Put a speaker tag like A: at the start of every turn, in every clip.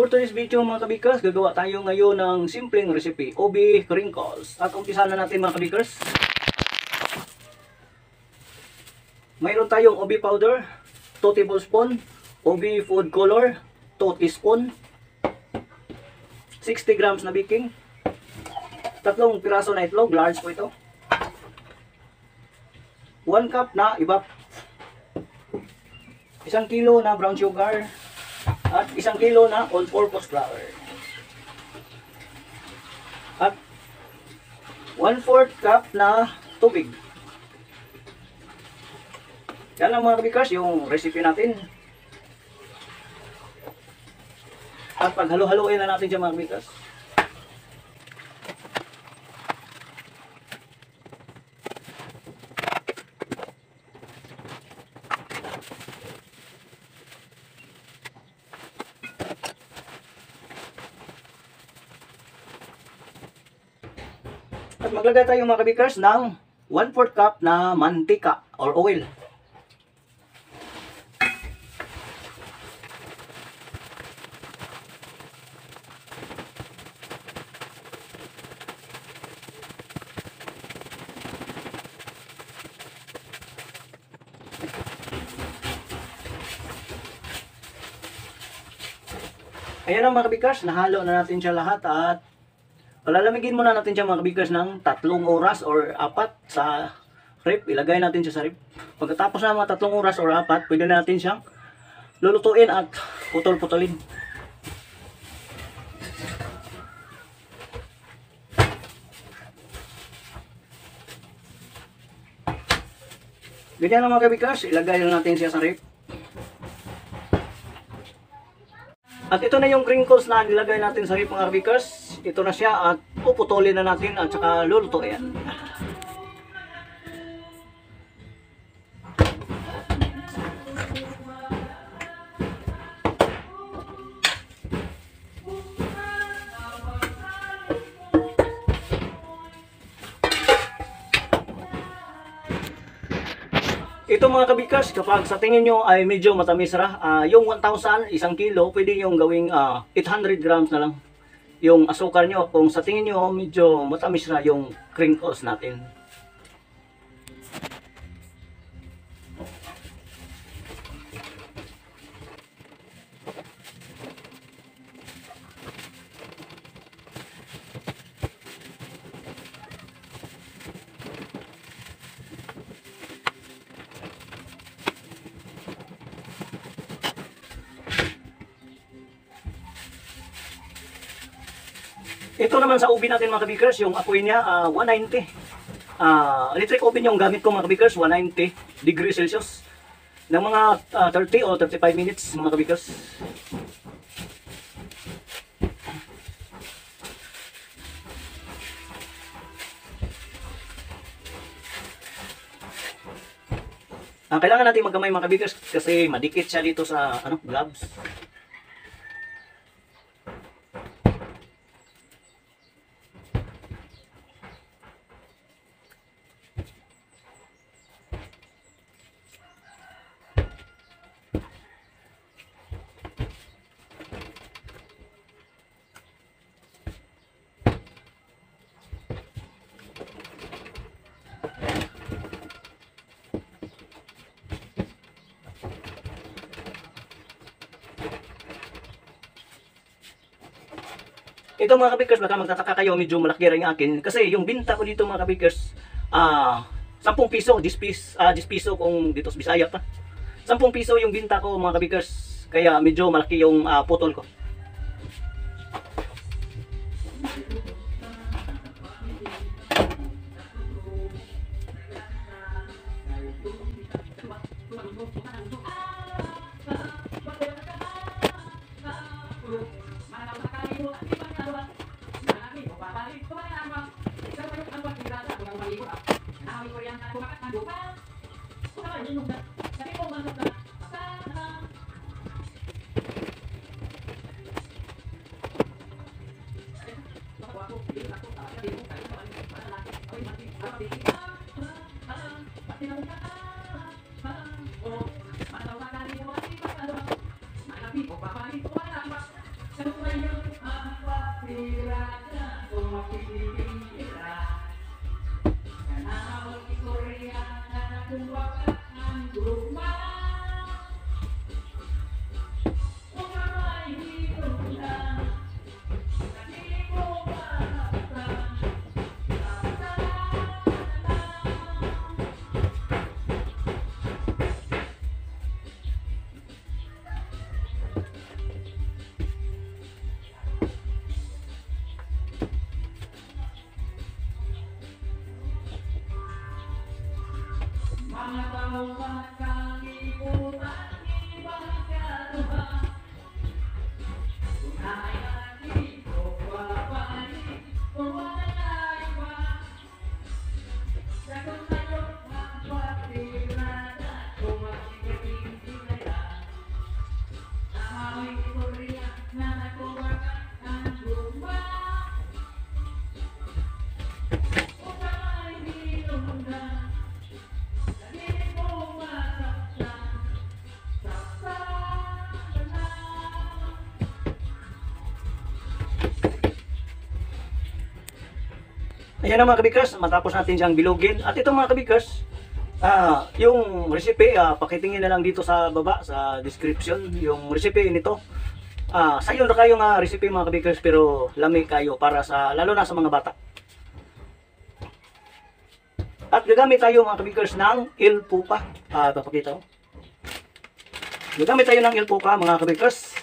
A: For today's video mga kabikers, gagawa tayo ngayon ng simpleng recipe, ubi crinkles. At umpisa na natin mga kabikers. Mayroon tayong ubi powder, 2 tablespoon, ubi food color, 2 teaspoon, 60 grams na baking, 3 piraso na itlog, large po ito, 1 cup na ibap, 1 kilo na brown sugar, at 1 kilo na all-purpose flour. At 1/4 cup na tubig. Yan lang mga kabikers, yung recipe natin. At paghalo-haloin na natin siya mga kabikers. At maglagay tayo mga kabikers ng 1/4 cup na mantika or oil. Ayan na mga kabikers, nahalo na natin siya lahat at palalamigin muna natin siya mga kabikers ng 3 oras or 4 sa ref. Ilagay natin siya sa ref. Pagkatapos na mga 3 oras or 4, pwede na natin siyang lulutuin at putol-putulin. Ganyan lang mga kabikers, ilagay lang natin siya sa ref. At ito na yung crinkles na nilagay natin sa ref mga kabikers. Ito na siya at puputulin na natin at saka lulutuin. Ito mga kabikers, kapag sa tingin nyo ay medyo matamis yung 1,000, 1 kilo, pwede yung gawing 800 grams na lang yung asukar nyo kung sa tingin nyo medyo matamis yung crinkles natin. Ito naman sa oven natin mga kabikers, yung apoy niya 190. Electric oven yung gamit ko mga kabikers, 190 degrees Celsius. Ng mga 30 o 35 minutes mga kabikers. Kailangan natin magkamay mga kabikers kasi madikit siya dito sa gloves. Ito mga kabikers, baka magtataka kayo, medyo malaki rin yung akin. Kasi yung binta ko dito mga kabikers, 10 piso, 10 piso kung dito sa Bisaya pa. 10 piso yung binta ko mga kabikers, kaya medyo malaki yung putol ko. Ayan na mga kabikers, matapos natin siyang bilugin. At ito mga kabikers, yung recipe, pakitingin na lang dito sa baba, sa description, yung recipe nito. Sayo na kayo nga recipe mga kabikers, pero lami kayo para sa, lalo na sa mga bata. At gagamit tayo mga kabikers ng Il Pupa. Papakita ko. Gagamit tayo ng Il Pupa mga kabikers.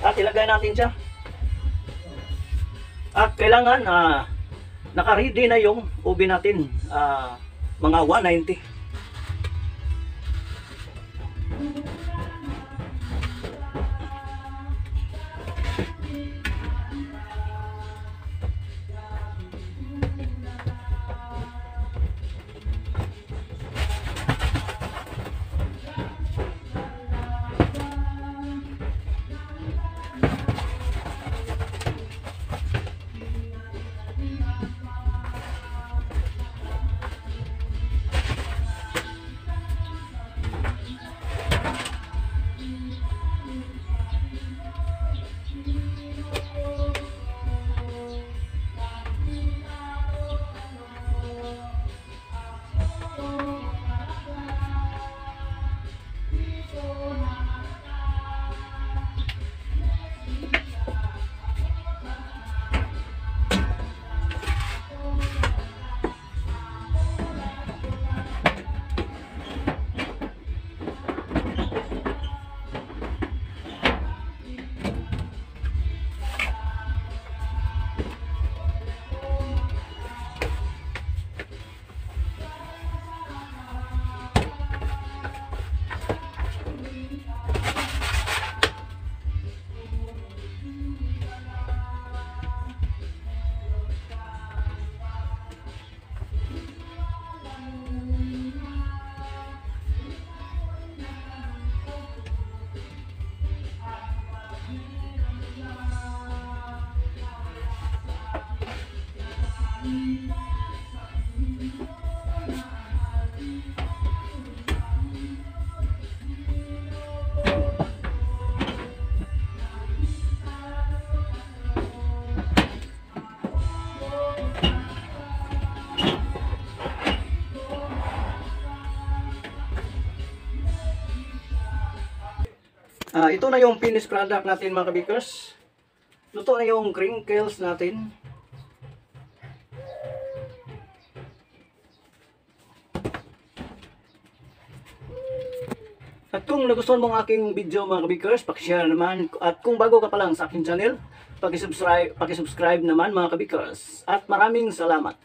A: At ilagay natin siya. At kailangan naka-ready na yung ubi natin, mga 190. Ito na yung finished product natin mga kabikers. Luto na yung crinkles natin. At kung nagustuhan mo ang aking video mga kabikers, pakishare naman. At kung bago ka pa lang sa aking channel, pakisubscribe naman mga kabikers. At maraming salamat.